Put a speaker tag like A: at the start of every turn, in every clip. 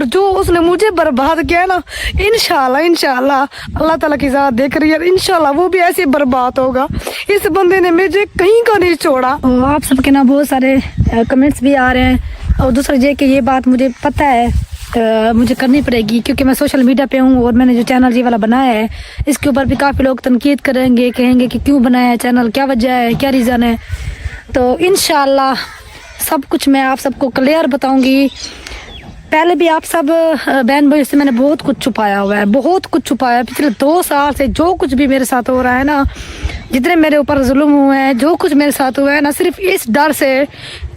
A: और जो उसने मुझे बर्बाद किया ना, इंशाल्लाह इंशाल्लाह अल्लाह ताला की ज़ात देख रही है, इंशाल्लाह वो भी ऐसे बर्बाद होगा। इस बंदे ने मुझे कहीं का नहीं छोड़ा। आप सबके ना बहुत सारे कमेंट्स भी आ रहे हैं, और दूसरा ये कि ये बात मुझे पता है मुझे करनी पड़ेगी, क्योंकि मैं सोशल मीडिया पे हूँ और मैंने जो चैनल ये वाला बनाया है इसके ऊपर भी काफ़ी लोग तनकीद करेंगे, कहेंगे कि क्यों बनाया है चैनल, क्या वजह है, क्या रीज़न है। तो इंशाल्लाह सब कुछ मैं आप सबको क्लियर बताऊंगी। पहले भी आप सब बहन भाई से मैंने बहुत कुछ छुपाया हुआ है, बहुत कुछ छुपाया है। पिछले 2 साल से जो कुछ भी मेरे साथ हो रहा है ना, जितने मेरे ऊपर जुल्म हुए हैं, जो कुछ मेरे साथ हुआ है ना, सिर्फ इस डर से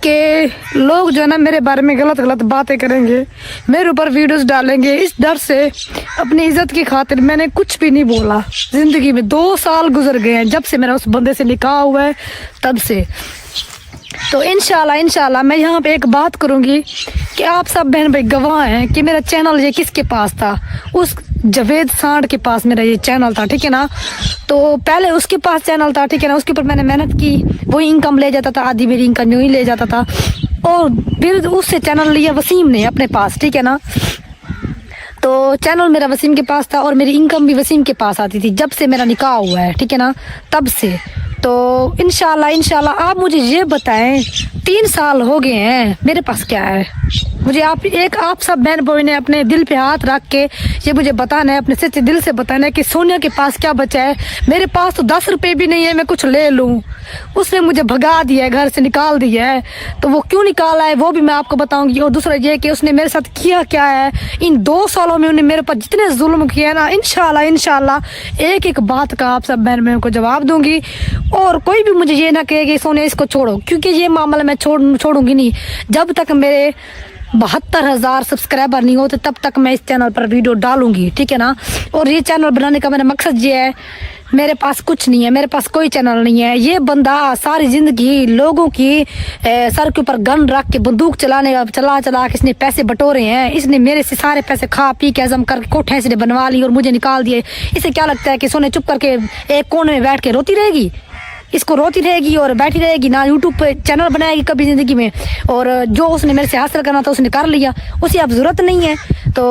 A: कि लोग जो है ना मेरे बारे में गलत गलत बातें करेंगे, मेरे ऊपर वीडियोस डालेंगे, इस डर से अपनी इज्जत की खातिर मैंने कुछ भी नहीं बोला ज़िंदगी में। 2 साल गुजर गए हैं जब से मेरा उस बंदे से निकाह हुआ है, तब से। तो इंशाल्लाह मैं यहाँ पे एक बात करूँगी कि आप सब बहन भाई गवाह हैं कि मेरा चैनल ये किसके पास था। उस जवेद सांड के पास मेरा ये चैनल था, ठीक है ना। तो पहले उसके पास चैनल था, ठीक है ना, उसके ऊपर मैंने मेहनत की, वही इनकम ले जाता था, आधी मेरी इनकम यूँ ही ले जाता था। और फिर उससे चैनल लिया वसीम ने अपने पास, ठीक है ना। तो चैनल मेरा वसीम के पास था और मेरी इनकम भी वसीम के पास आती थी जब से मेरा निकाह हुआ है, ठीक है ना, तब से। तो इंशाल्लाह आप मुझे ये बताएं, 3 साल हो गए हैं, मेरे पास क्या है। मुझे आप सब बहन भाई ने अपने दिल पे हाथ रख के ये मुझे बताना है, अपने सच्चे दिल से बताना है कि सोनिया के पास क्या बचा है। मेरे पास तो 10 रुपये भी नहीं है मैं कुछ ले लूँ। उसने मुझे भगा दिया है, घर से निकाल दिया है। तो वो क्यों निकाला है वो भी मैं आपको बताऊंगी। और दूसरा ये कि उसने मेरे साथ किया क्या है। इन 2 सालों में उन्हें मेरे पर जितने जुल्म किए ना, इंशाल्लाह एक एक बात का आप सब बहन भाइयों को जवाब दूंगी। और कोई भी मुझे ये ना कहे कि सोनिया इसको छोड़ो, क्योंकि ये मामला मैं छोड़ूंगी नहीं। जब तक मेरे 72,000 सब्सक्राइबर नहीं होते तब तक मैं इस चैनल पर वीडियो डालूंगी, ठीक है ना। और ये चैनल बनाने का मेरा मकसद ये है, मेरे पास कुछ नहीं है, मेरे पास कोई चैनल नहीं है। ये बंदा सारी जिंदगी लोगों की सर के ऊपर गन रख के बंदूक चला के इसने पैसे बटोरे हैं। इसने मेरे से सारे पैसे खा पी के हजम करके कोठे इसने बनवा ली और मुझे निकाल दिए। इसे क्या लगता है कि सोने चुप करके एक कोने में बैठ के रोती रहेगी? इसको रोती रहेगी और बैठी रहेगी ना, यूट्यूब पे चैनल बनाएगी कभी जिंदगी में। और जो उसने मेरे से हासिल करना था उसने कर लिया, उसे अब जरूरत नहीं है। तो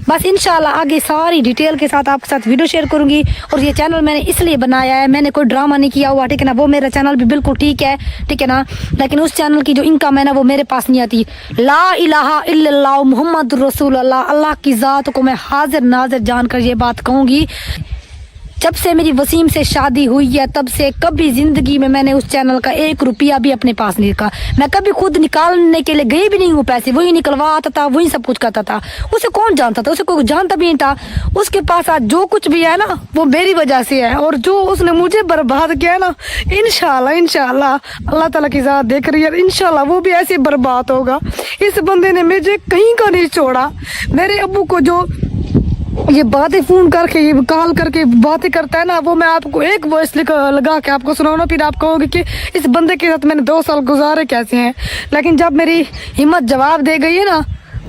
A: बस इंशाल्लाह आगे सारी डिटेल के साथ आपके साथ वीडियो शेयर करूंगी। और ये चैनल मैंने इसलिए बनाया है, मैंने कोई ड्रामा नहीं किया हुआ, ठीक है ना। वो मेरा चैनल भी बिल्कुल ठीक है, ठीक है ना, लेकिन उस चैनल की जो इनकम है ना वो मेरे पास नहीं आती। ला इलाहा इल्लल्लाह मुहम्मद रसूलुल्लाह, अल्लाह की ज़ात को मैं हाजिर नाजिर जानकर ये बात कहूँगी, जब से मेरी वसीम से शादी हुई है तब से कभी जिंदगी में मैंने उस चैनल का 1 रुपया भी अपने पास नहीं रखा। मैं कभी खुद निकालने के लिए गई भी नहीं हूँ पैसे, वही निकलवाता था, वही सब कुछ करता था। उसे कौन जानता था? उसे कोई जानता भी नहीं था। उसके पास आज जो कुछ भी है ना वो मेरी वजह से है। और जो उसने मुझे बर्बाद किया है ना, इंशाल्लाह अल्लाह ताला की ज़ात देख रही है, इंशाल्लाह वो भी ऐसे बर्बाद होगा। इस बंदे ने मुझे कहीं का नहीं छोड़ा। मेरे अब्बू को जो ये बातें फोन करके ये कॉल करके बातें करता है ना, वो मैं आपको एक वॉइस लगा के आपको सुनाऊँ, फिर आप कहोगे कि इस बंदे के साथ मैंने 2 साल गुजारे कैसे हैं। लेकिन जब मेरी हिम्मत जवाब दे गई है ना,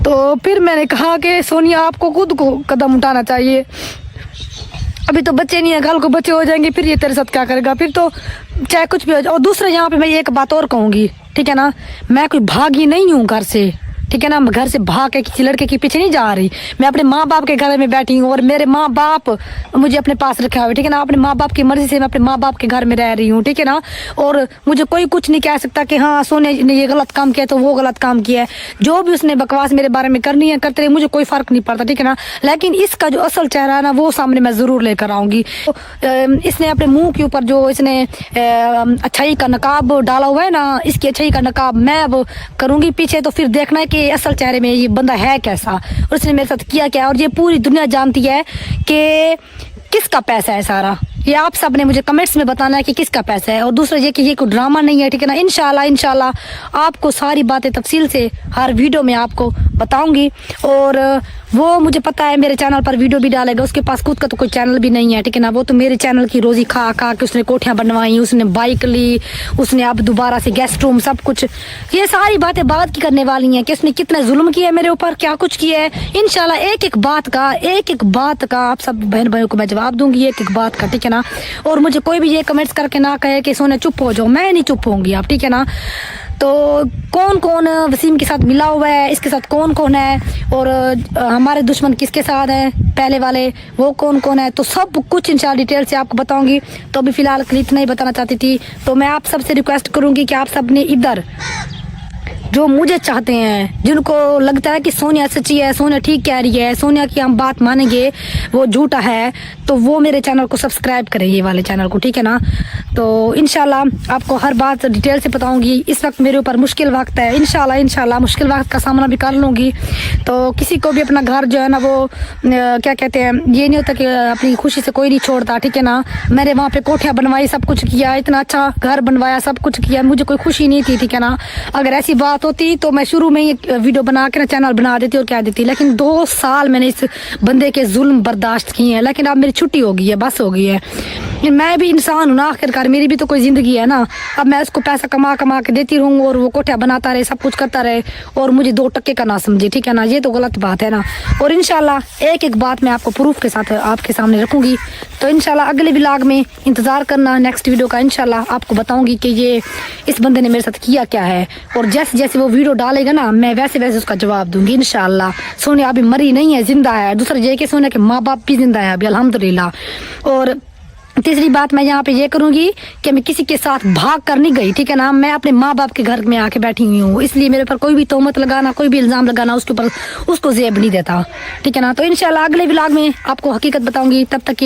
A: तो फिर मैंने कहा कि सोनिया आपको खुद को कदम उठाना चाहिए। अभी तो बच्चे नहीं है, कल को बच्चे हो जाएंगे, फिर ये तेरे साथ क्या करेगा? फिर तो चाहे कुछ भी हो जाए। और दूसरा यहाँ पे मैं एक बात और कहूँगी, ठीक है ना, मैं कोई भागी नहीं हूँ घर से, ठीक है ना। मैं घर से भाग के किसी लड़के के पीछे नहीं जा रही। मैं अपने माँ बाप के घर में बैठी हूँ और मेरे माँ बाप मुझे अपने पास रखा हुआ है, ठीक है ना। अपने माँ बाप की मर्जी से मैं अपने माँ बाप के घर में रह रही हूँ, ठीक है ना। और मुझे कोई कुछ नहीं कह सकता कि हाँ सोनिया ने ये गलत काम किया तो वो गलत काम किया है। जो भी उसने बकवास मेरे बारे में करनी है करते रहे, मुझे कोई फर्क नहीं पड़ता, ठीक है ना। लेकिन इसका जो असल चेहरा है ना वो सामने मैं जरूर लेकर आऊंगी। तो इसने अपने मुँह के ऊपर जो इसने अच्छाई का नकाब डाला हुआ है ना, इसकी अच्छाई का नकाब मैं अब करूँगी पीछे, तो फिर देखना है कि असल चेहरे में ये बंदा है कैसा और उसने मेरे साथ किया क्या। और ये पूरी दुनिया जानती है कि किसका पैसा है सारा। ये आप सब ने मुझे कमेंट्स में बताना है कि किसका पैसा है। और दूसरा ये कि ये कोई ड्रामा नहीं है, ठीक है ना। इंशाल्लाह आपको सारी बातें तफसील से हर वीडियो में आपको बताऊंगी। और वो मुझे पता है मेरे चैनल पर वीडियो भी डालेगा। उसके पास खुद का तो कोई चैनल भी नहीं है, ठीक है ना। वो तो मेरे चैनल की रोजी खा खा के उसने कोठियाँ बनवाई, उसने बाइक ली, उसने अब दोबारा से गेस्ट रूम, सब कुछ। ये सारी बातें बाद की करने वाली हैं कि उसने कितने जुल्म किया है मेरे ऊपर, क्या कुछ किया है। इंशाल्लाह एक एक बात का आप सब बहन भाइयों को मैं जवाब दूंगी, एक एक बात का, ठीक है ना। और मुझे कोई भी ये कमेंट्स करके ना कहे कि सोने चुप हो जाओ, मैं नहीं चुप होंगी आप, ठीक है ना। तो कौन कौन वसीम के साथ मिला हुआ है, इसके साथ कौन कौन है, और हमारे दुश्मन किसके साथ हैं पहले वाले, वो कौन कौन है, तो सब कुछ इंशाल्लाह डिटेल से आपको बताऊंगी। तो अभी फ़िलहाल के लिए इतना ही बताना चाहती थी। तो मैं आप सबसे रिक्वेस्ट करूंगी कि आप सब ने इधर जो मुझे चाहते हैं, जिनको लगता है कि सोनिया सच्ची है, सोनिया ठीक कह रही है, सोनिया की हम बात मानेंगे, वो झूठा है, तो वो मेरे चैनल को सब्सक्राइब करें, ये वाले चैनल को, ठीक है ना। तो इंशाल्लाह आपको हर बात डिटेल से बताऊंगी। इस वक्त मेरे ऊपर मुश्किल वक्त है, इंशाल्लाह मुश्किल वक्त का सामना भी कर लूँगी। तो किसी को भी अपना घर जो है ना वो क्या कहते हैं, ये नहीं होता कि अपनी खुशी से कोई नहीं छोड़ता, ठीक है ना। मैंने वहाँ पे कोठियाँ बनवाई, सब कुछ किया, इतना अच्छा घर बनवाया, सब कुछ किया, मुझे कोई खुशी नहीं थी, ठीक है ना। अगर ऐसी बात होती तो मैं शुरू में ही वीडियो बना के ना चैनल बना देती और कह देती, लेकिन 2 साल मैंने इस बंदे के जुल्म बर्दाश्त किए हैं। लेकिन अब मेरी छुट्टी हो गई है, बस हो गई है। मैं भी इंसान हूँ ना, आखिरकार मेरी भी तो कोई ज़िंदगी है ना। अब मैं उसको पैसा कमा कमा के देती रहूँ और वो कोठिया बनाता रहे, सब कुछ करता रहे, और मुझे 2 टक्के का ना समझे, ठीक है ना। ये तो गलत बात है ना। और इंशाल्लाह एक एक बात मैं आपको प्रूफ के साथ आपके सामने रखूँगी। तो इंशाल्लाह अगले व्लॉग में इंतज़ार करना नेक्स्ट वीडियो का। इंशाल्लाह आपको बताऊँगी कि ये इस बंदे ने मेरे साथ किया क्या है, और जैसे जैसे वो वीडियो डालेगा ना मैं वैसे वैसे उसका जवाब दूंगी इंशाल्लाह। सोनिया अभी मरी नहीं है, जिंदा है। दूसरा ये कि सोनिया के माँ बाप भी जिंदा है अभी, अल्हम्दुलिल्लाह। और तीसरी बात मैं यहाँ पे ये करूंगी कि मैं किसी के साथ भाग कर नहीं गई, ठीक है ना। मैं अपने माँ बाप के घर में आके बैठी हुई हूँ, इसलिए मेरे ऊपर कोई भी तोहमत लगाना, कोई भी इल्ज़ाम लगाना उसके ऊपर उसको जेब नहीं देता, ठीक है ना। तो इंशाल्लाह अगले व्लॉग में आपको हकीकत बताऊंगी। तब तक